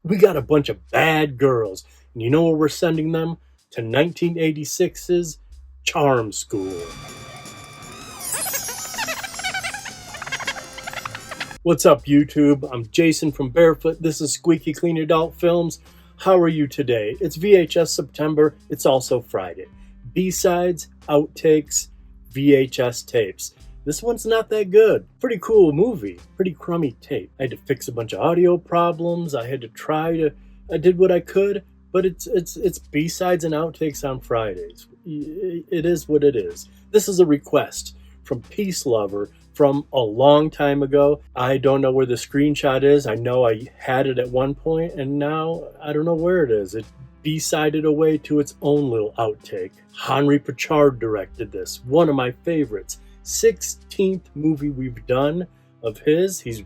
We got a bunch of bad girls, and you know where we're sending them? To 1986's Charm School. What's up, YouTube? I'm Jason from Barefoot. This is Squeaky Clean Adult Films. How are you today? It's VHS September. It's also Friday. B-sides, outtakes, VHS tapes. This one's not that good. Pretty cool movie. Pretty crummy tape. I had to fix a bunch of audio problems. I did what I could, but it's B-sides and outtakes on Fridays. It is what it is. This is a request from Peace Lover from a long time ago. I don't know where the screenshot is. I know I had it at one point, and now I don't know where it is. It B-sided away to its own little outtake. Henri Pachard directed this. One of my favorites. 16th movie we've done of his. He's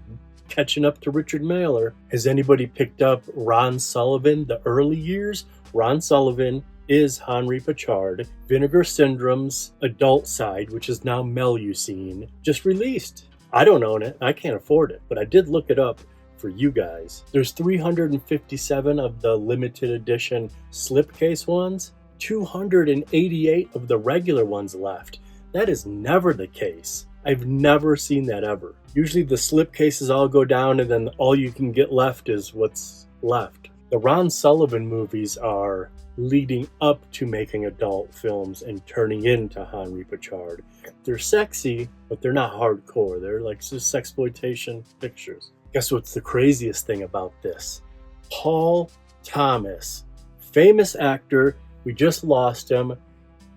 catching up to Richard Mailer. Has anybody picked up Ron Sullivan, the early years? Ron Sullivan is Henri Pachard. Vinegar Syndrome's adult side, which is now Melusine, just released. I don't own it. I can't afford it, but I did look it up for you guys. There's 357 of the limited edition slipcase ones, 288 of the regular ones left. That is never the case. I've never seen that ever. Usually the slipcases all go down and then all you can get left is what's left. The Ron Sullivan movies are leading up to making adult films and turning into Henri Pachard. They're sexy, but they're not hardcore. They're like just sexploitation pictures. Guess what's the craziest thing about this? Paul Thomas, famous actor. We just lost him.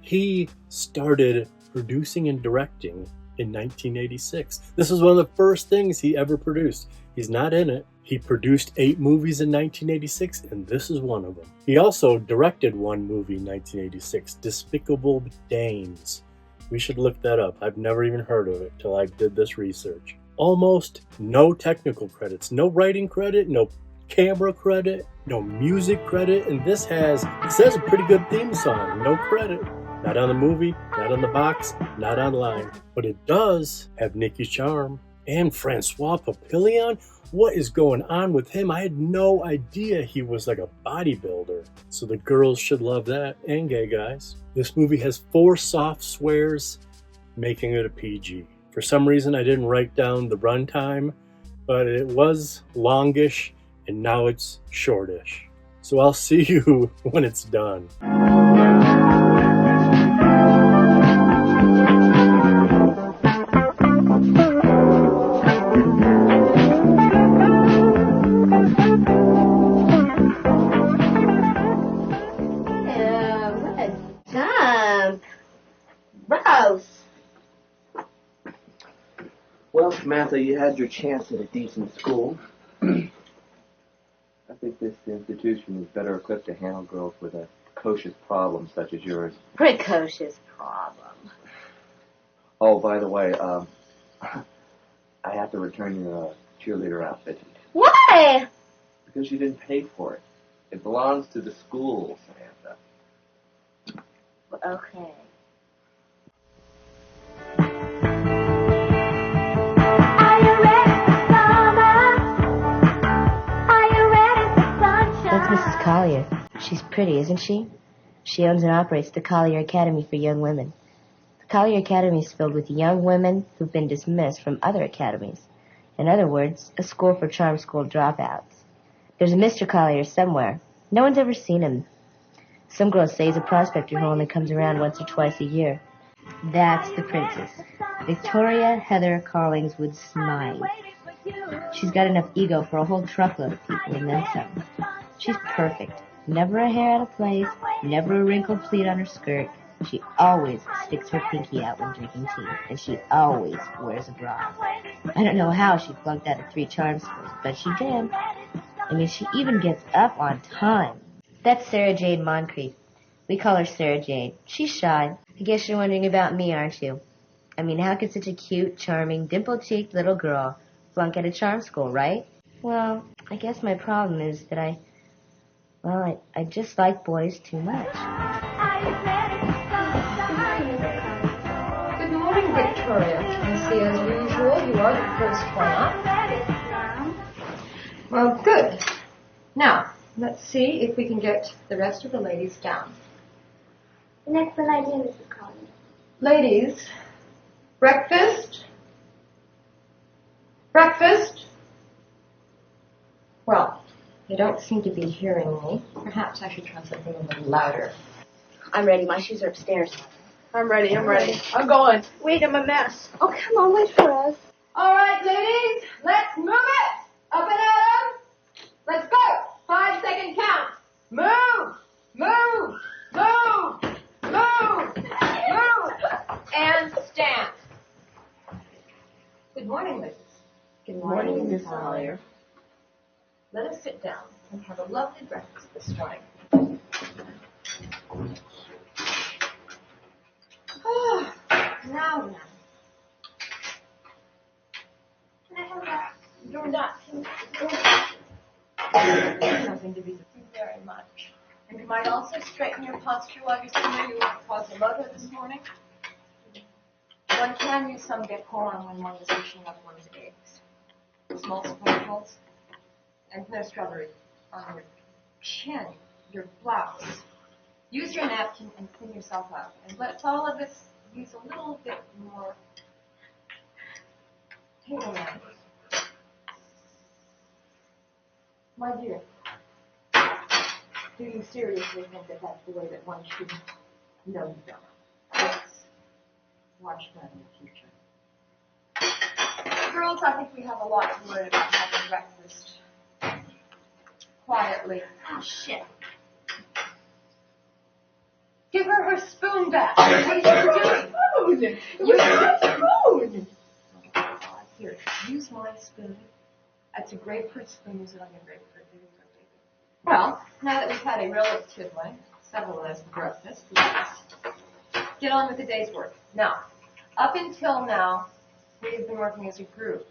He started producing and directing in 1986. This was one of the first things he ever produced. He's not in it. He produced 8 movies in 1986, and this is one of them. He also directed one movie in 1986, Despicable Dames. We should look that up. I've never even heard of it till I did this research. Almost no technical credits, no writing credit, no camera credit, no music credit, and this has a pretty good theme song. No credit. Not on the movie, not on the box, not online. But it does have Nikki's charm and Francois Papillon. What is going on with him? I had no idea he was like a bodybuilder. So the girls should love that, and gay guys. This movie has 4 soft swears, making it a PG. For some reason, I didn't write down the runtime, but it was longish, and now it's shortish. So I'll see you when it's done. Well, Samantha, you had your chance at a decent school. I think this institution is better equipped to handle girls with a precocious problem such as yours. Precocious problem. Oh, by the way, I have to return your cheerleader outfit. Why? Because you didn't pay for it. It belongs to the school, Samantha. Okay. That's Mrs. Collier. She's pretty, isn't she? She owns and operates the Collier Academy for Young Women. The Collier Academy is filled with young women who've been dismissed from other academies. In other words, a school for charm school dropouts. There's a Mr. Collier somewhere. No one's ever seen him. Some girls say he's a prospector who only comes around once or twice a year. That's the princess. Victoria Heather Carlingswood Smythe. She's got enough ego for a whole truckload of people and then some. She's perfect. Never a hair out of place, never a wrinkled pleat on her skirt. She always sticks her pinky out when drinking tea, and she always wears a bra. I don't know how she flunked out of 3 charm schools, but she did. I mean, she even gets up on time. That's Sarah Jade Moncrief. We call her Sarah Jade. She's shy. I guess you're wondering about me, aren't you? I mean, how could such a cute, charming, dimple-cheeked little girl flunk out of charm school, right? Well, I guess my problem is that I just like boys too much. Good morning, Victoria. I see, as usual, you are the first one up. Well, good. Now, let's see if we can get the rest of the ladies down. An excellent idea, Mrs. Collins. Ladies, breakfast? Breakfast? Well, they don't seem to be hearing me. Perhaps I should try something a little louder. I'm ready. My shoes are upstairs. I'm ready. I'm going. Wait, I'm a mess. Oh, come on, wait for us. All right, ladies, let's move it. Up and at 'em. Let's go. 5-second count. Move, move, move, move, move, and stand. Good morning, ladies. Good morning, Miss Collier. Let us sit down and have a lovely breakfast this morning. Oh, now then. Can I have that? You're not something to be thank you very much. And you might also straighten your posture while you're sitting. You want to cause a motor this morning. One can use some decorum when one is dishing up one's eggs. Small spoonfuls and no strawberry on your chin, your blouse. Use your napkin and clean yourself up. And let's all of us use a little bit more table manners. My dear, do you seriously think that that's the way that one should? No, you don't. Let's watch that in the future. Girls, I think we have a lot to learn about having breakfast quietly. Oh, shit. Give her her spoon back. What are you doing? You have a spoon. Here, use my spoon. That's a grapefruit spoon. Use it on your grapefruit. Well, now that we've had a relatively civilized breakfast, let's get on with the day's work. Now, up until now, we've been working as a group.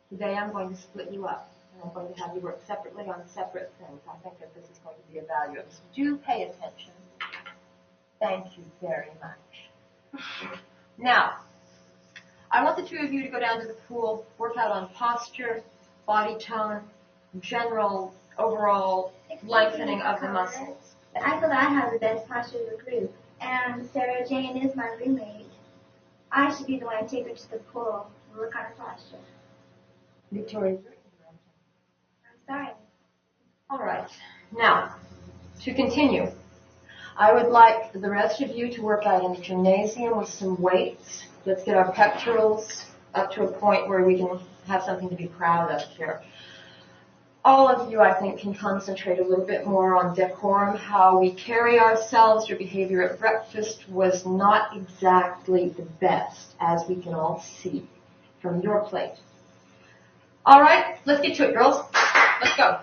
Today I'm going to split you up, and I'm going to have you work separately on separate things. I think that this is going to be of value. So do pay attention. Thank you very much. Now, I want the two of you to go down to the pool, work out on posture, body tone, general, overall lengthening of the muscles. But I feel that I have the best posture of the group, and Sarah Jane is my roommate. I should be the one to take her to the pool and work on her posture. Victoria. I'm sorry. All right. Now, to continue, I would like the rest of you to work out in the gymnasium with some weights. Let's get our pectorals up to a point where we can have something to be proud of here. All of you, I think, can concentrate a little bit more on decorum, how we carry ourselves. Your behavior at breakfast was not exactly the best, as we can all see from your plate. All right, let's get to it, girls. Let's go.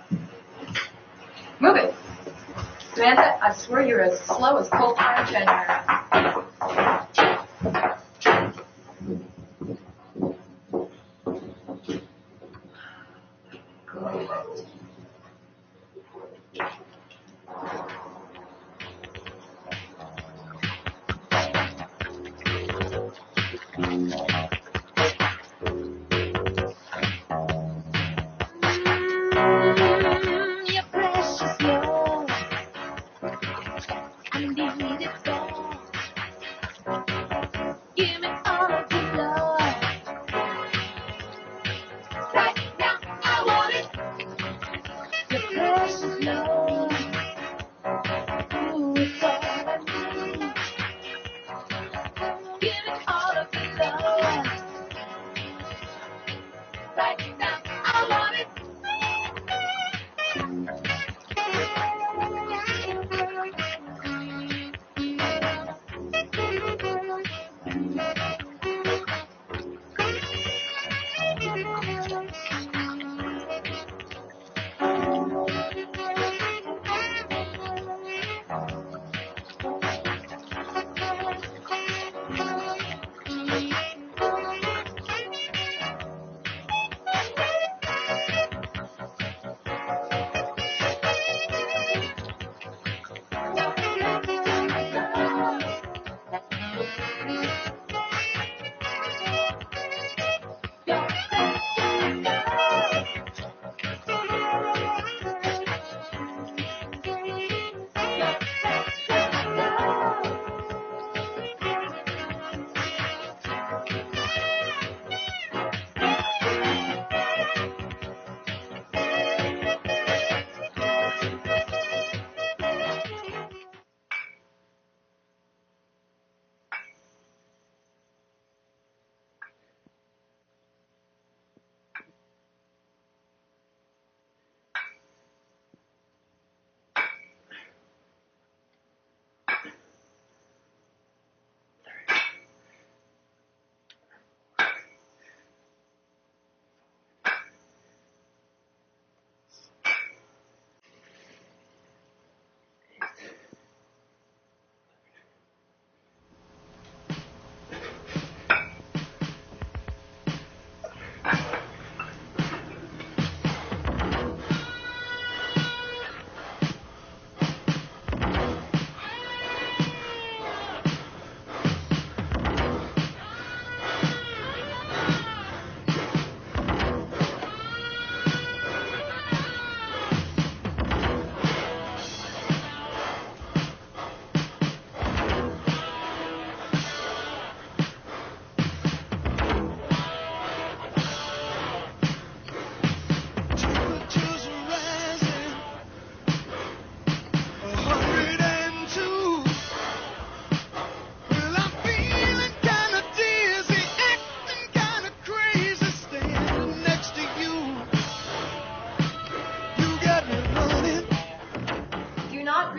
Move it. Samantha, I swear you're as slow as coal-fired January.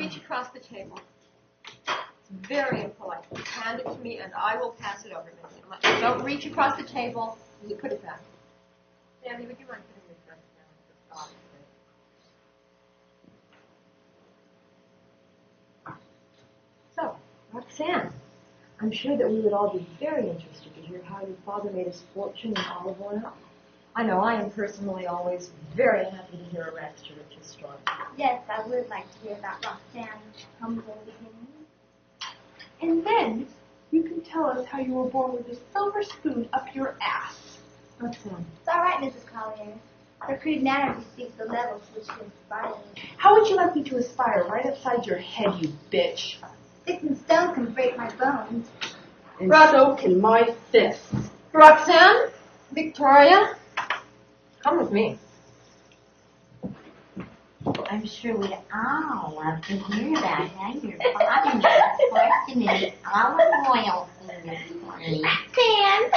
reach across the table. It's very impolite. Hand it to me and I will pass it over, Missy. Don't reach across the table. You put it back. Sandy, would you mind putting your dress down? So, Roxanne, I'm sure that we would all be very interested to hear how your father made his fortune in olive oil. I know I am personally always very happy to hear a rags to riches story. Yes, I would like to hear about Roxanne's humble beginnings. And then you can tell us how you were born with a silver spoon up your ass. Roxanne. It's all right, Mrs. Collier. Her crude manner speaks the levels which can inspire me. How would you like me to aspire right upside your head, you bitch? Sticks and stones can break my bones. And so can my fists. Roxanne? Victoria? Come with me. I'm sure we'd all love to hear about how your father made his fortune in the olive oil industry. Roxanne!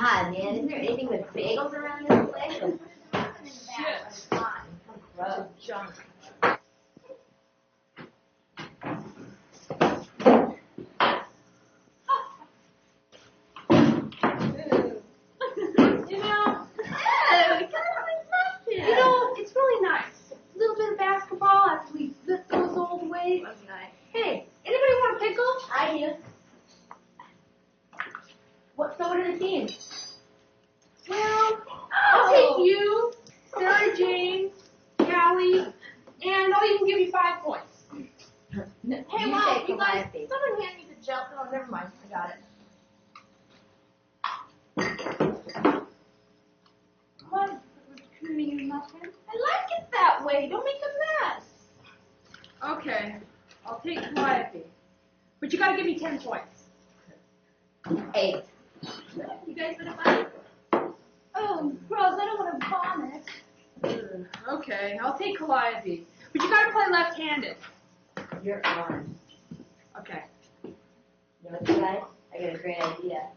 God, man, isn't there anything with bagels around this place? Shit. Gross. Junk. It's really nice. A little bit of basketball after we lift those old weights. Hey, anybody want a pickle? I do. What sort of the team? Well, I'll take you, Sarah Jane, Callie, and I'll even give you 5 points. No, Hey, you Mom, take you guys, Calliope. someone hand me the gel. Oh, never mind. I got it. What? Creamy muffin? I like it that way. Don't make a mess. Okay, I'll take Calliope. But you gotta give me 10 points. 8. You guys gonna fight? Oh, gross, I don't want to vomit. Okay, I'll take Calliope. But you gotta play left-handed. You're on. Okay. You know what, you guys? I got a great idea.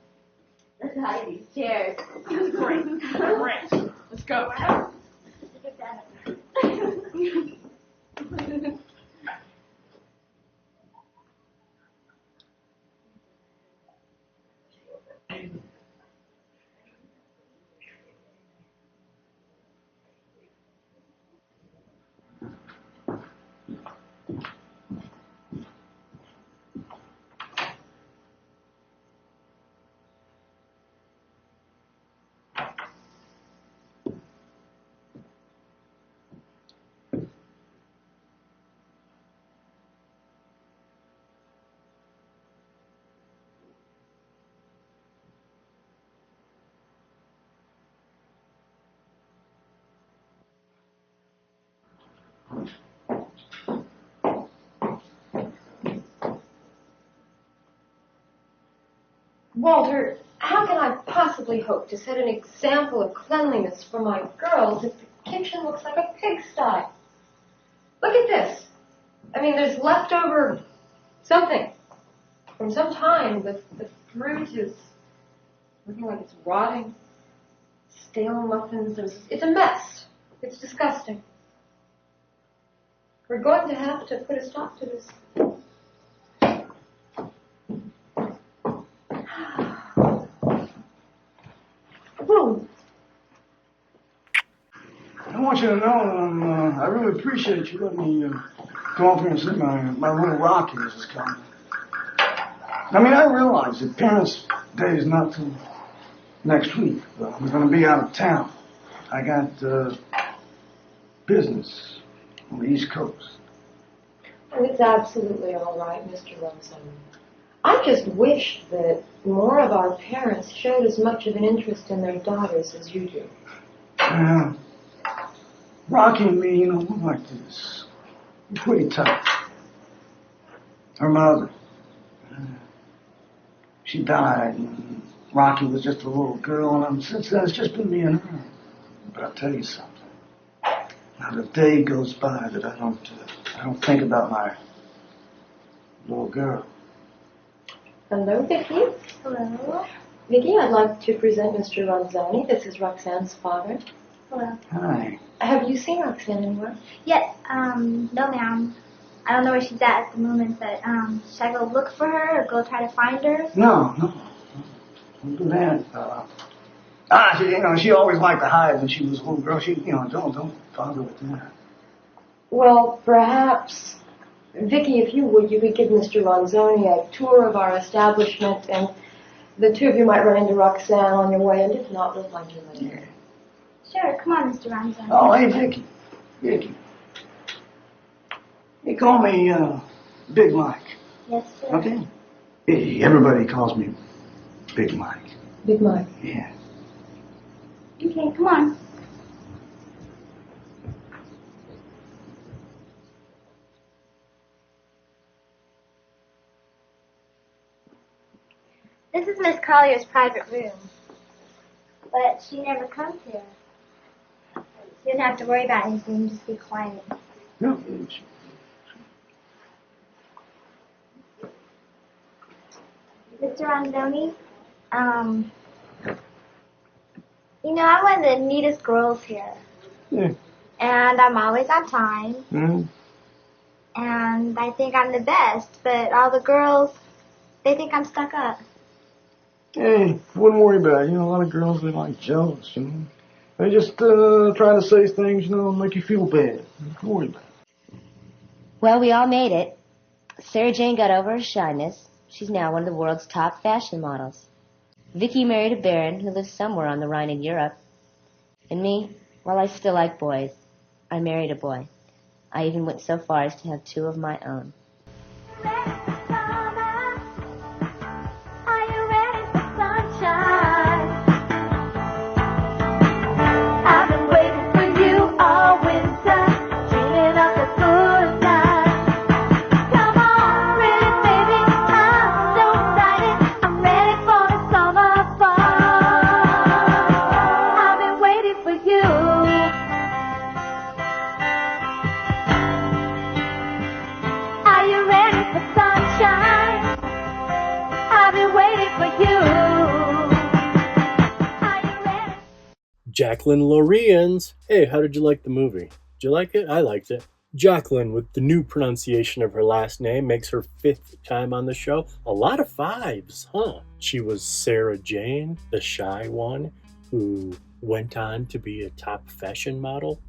Let's hide these chairs. Great. Great. Let's go. Walter, how can I possibly hope to set an example of cleanliness for my girls if the kitchen looks like a pigsty? Look at this. I mean, there's leftover something from some time. The fruit is looking like it's rotting. Stale muffins. It's a mess. It's disgusting. We're going to have to put a stop to this. I want you to know I really appreciate you letting me go up here and see my little Rocky is coming. I mean, I realize that Parents' Day is not till next week. We're going to be out of town. I got business on the East Coast. Oh, it's absolutely all right, Mr. Rosen. I just wish that more of our parents showed as much of an interest in their daughters as you do. Yeah. Rocky and me, we're like this. We're pretty tight. Her mother, she died, and Rocky was just a little girl, and since then it's just been me and her. But I'll tell you something. Not a day goes by that I don't think about my little girl. Hello, Vicky. Hello. Vicky, I'd like to present Mr. Ronzoni. This is Roxanne's father. Hello. Hi. Have you seen Roxanne anywhere? Yes, no ma'am. I don't know where she's at the moment, but should I go look for her or go try to find her? No. Don't do that. She always liked to hide when she was a little girl. Don't bother with that. Well, perhaps, Vicky, if you would, you could give Mr. Ronzoni a tour of our establishment, and the two of you might run into Roxanne on your way, and if not, we'll find you later. Sure, come on, Mr. Ronzoni. Oh, hey, Vicky. They call me Big Mike. Yes, sir. Okay? Hey, everybody calls me Big Mike. Big Mike. Yeah. Okay, come on. This is Miss Collier's private room, but she never comes here. You don't have to worry about anything, just be quiet. No. Mr. Ronzoni, I'm one of the neatest girls here. Yeah. And I'm always on time. Mm-hmm. And I think I'm the best, but all the girls, they think I'm stuck up. Hey, wouldn't worry about it. A lot of girls, they like jealous, They just try to say things, make you feel bad. Don't worry about it. Well, we all made it. Sarah Jane got over her shyness. She's now one of the world's top fashion models. Vicky married a baron who lives somewhere on the Rhine in Europe. And me, well, I still like boys. I married a boy. I even went so far as to have 2 of my own. Jacqueline Lorians. Hey, how did you like the movie? Did you like it? I liked it. Jacqueline, with the new pronunciation of her last name, makes her 5th time on the show. A lot of 5s, huh? She was Sarah Jane, the shy one, who went on to be a top fashion model.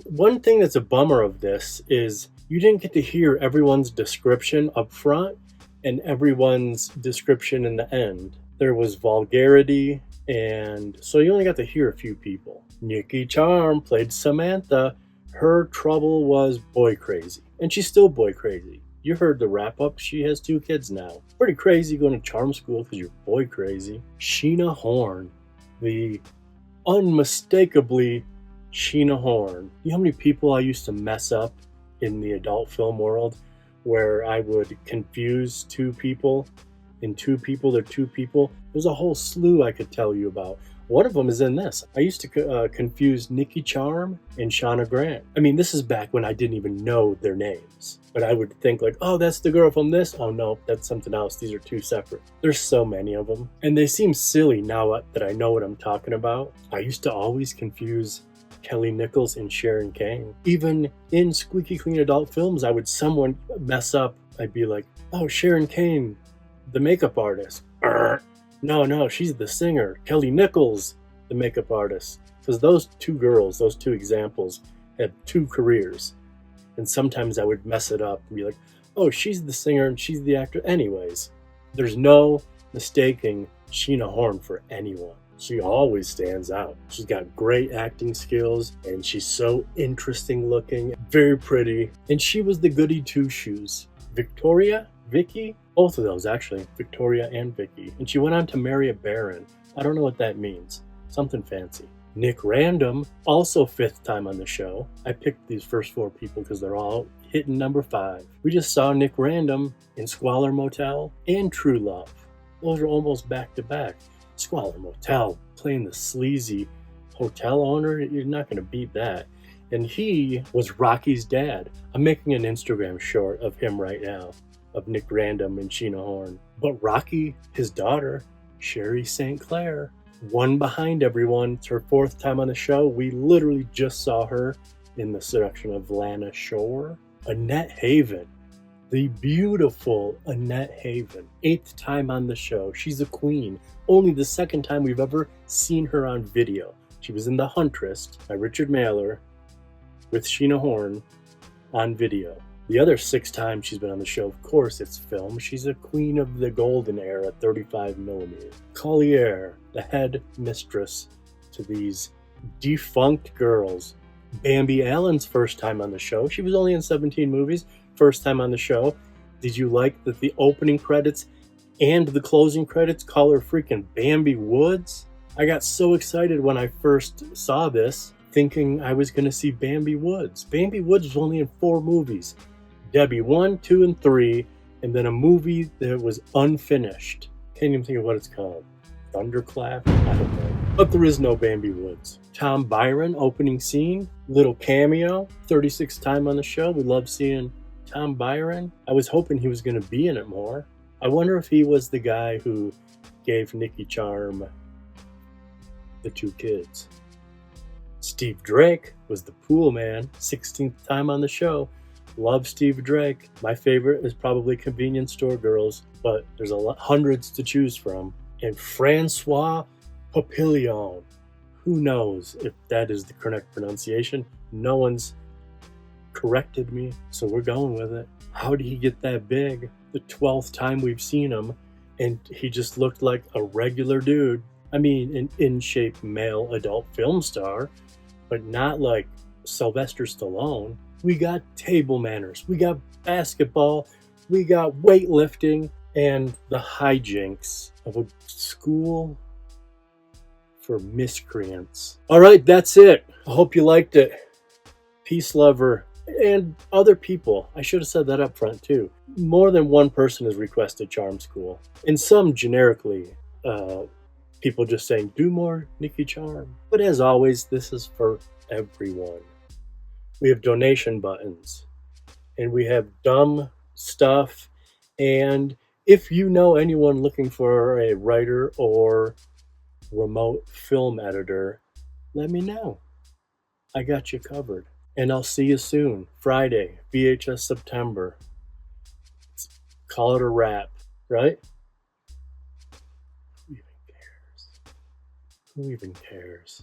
One thing that's a bummer of this is you didn't get to hear everyone's description up front and everyone's description in the end. There was vulgarity, and so you only got to hear a few people. Nikki Charm played Samantha. Her trouble was boy crazy, and she's still boy crazy. You heard the wrap up. She has 2 kids now. Pretty crazy going to charm school because you're boy crazy. Sheena Horne, the unmistakably Sheena Horne. You know how many people I used to mess up in the adult film world, where I would confuse two people, and two people, they're two people. There's a whole slew I could tell you about. One of them is in this. I used to confuse Nikki Charm and Shauna Grant. I mean, this is back when I didn't even know their names. But I would think like, oh, that's the girl from this. Oh no, that's something else. These are two separate. There's so many of them. And they seem silly now that I know what I'm talking about. I used to always confuse Kelly Nichols and Sharon Kane. Even in Squeaky Clean Adult Films, I would someone mess up. I'd be like, oh, Sharon Kane, the makeup artist. No, she's the singer. Kelly Nichols, the makeup artist. Because those two girls, those two examples, had two careers. And sometimes I would mess it up and be like, oh, she's the singer and she's the actor. Anyways, there's no mistaking Sheena Horne for anyone. She always stands out. She's got great acting skills and she's so interesting looking, very pretty. And she was the goody two-shoes. Vicky? Both of those, actually. Victoria and Vicky. And she went on to marry a baron. I don't know what that means. Something fancy. Nick Random, also 5th time on the show. I picked these first 4 people because they're all hitting number 5. We just saw Nick Random in Squalor Motel and True Love. Those are almost back to back. Squalor Motel, playing the sleazy hotel owner, you're not going to beat that. And he was Rocky's dad. I'm making an Instagram short of him right now, of Nick Random and Sheena Horne. But Rocky, his daughter, Sherry St. Clair, one behind everyone. It's her 4th time on the show. We literally just saw her in The Seduction of Lana Shore. Annette Haven, the beautiful Annette Haven, 8th time on the show. She's a queen. Only the 2nd time we've ever seen her on video. She was in The Huntress by Richard Mallor with Sheena Horne on video. The other 6 times she's been on the show, of course, it's film. She's a queen of the golden era, 35mm. Collier, the head mistress to these defunct girls. Bambi Allen's 1st time on the show. She was only in 17 movies, 1st time on the show. Did you like that the opening credits and the closing credits call her freaking Bambi Woods? I got so excited when I first saw this, thinking I was going to see Bambi Woods. Bambi Woods was only in 4 movies. Debbie 1, 2, and 3, and then a movie that was unfinished. Can't even think of what it's called. Thunderclap? I don't know. But there is no Bambi Woods. Tom Byron, opening scene, little cameo, 36th time on the show. We love seeing Tom Byron. I was hoping he was going to be in it more. I wonder if he was the guy who gave Nikki Charm the 2 kids. Steve Drake was the pool man, 16th time on the show. Love Steve Drake. My favorite is probably Convenience Store Girls, but there's hundreds to choose from. And Francois Papillon. Who knows if that is the correct pronunciation? No one's corrected me, so we're going with it. How did he get that big? The 12th time we've seen him, and he just looked like a regular dude. I mean, an in-shape male adult film star, but not like Sylvester Stallone. We got table manners, we got basketball, we got weightlifting, and the hijinks of a school for miscreants. All right, that's it. I hope you liked it. Peace, lover, and other people. I should have said that up front too. More than one person has requested Charm School, and some generically, people just saying, do more Nikki Charm. But as always, this is for everyone. We have donation buttons, and we have dumb stuff, and if you know anyone looking for a writer or remote film editor, let me know. I got you covered. And I'll see you soon. Friday, VHSeptember. Call it a wrap, right? Who even cares? Who even cares?